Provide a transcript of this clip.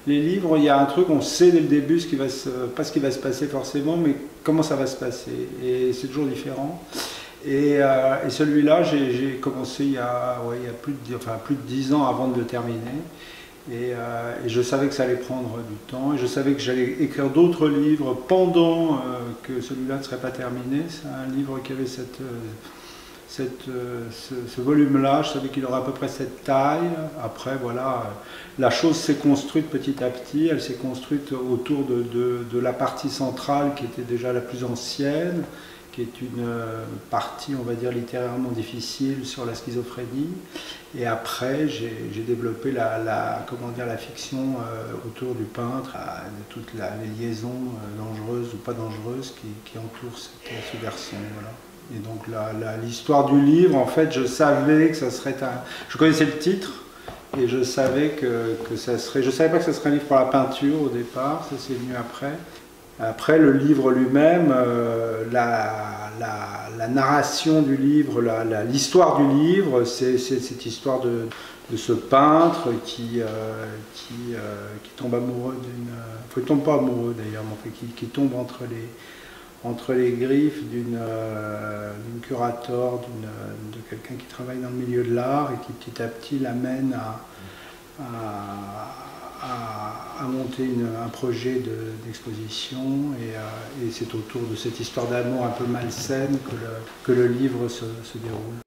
Les livres, il y a un truc, on sait dès le début pas ce qui va se passer forcément, mais comment ça va se passer. Et c'est toujours différent. Et celui-là, j'ai commencé il y a plus de 10 ans avant de le terminer. Et je savais que ça allait prendre du temps. Et je savais que j'allais écrire d'autres livres pendant que celui-là ne serait pas terminé. C'est un livre qui avait ce volume-là. Je savais qu'il aurait à peu près cette taille. Après, voilà, la chose s'est construite petit à petit. Elle s'est construite autour de la partie centrale qui était déjà la plus ancienne, qui est une partie, on va dire, littérairement difficile sur la schizophrénie. Et après, j'ai développé la fiction autour du peintre, de toutes les liaisons dangereuses ou pas dangereuses qui entourent ce garçon. Voilà. Et donc l'histoire du livre, en fait, je savais que ça serait un... Je connaissais le titre, et je savais que ça serait... Je savais pas que ça serait un livre pour la peinture au départ, ça c'est venu après. Après, le livre lui-même, la narration du livre, l'histoire du livre, c'est cette histoire de ce peintre qui tombe amoureux d'une... Enfin, il ne tombe pas amoureux d'ailleurs, mais qui tombe entre les griffes d'une curator, de quelqu'un qui travaille dans le milieu de l'art et qui petit à petit l'amène à monter un projet d'exposition et c'est autour de cette histoire d'amour un peu malsaine que le livre se déroule.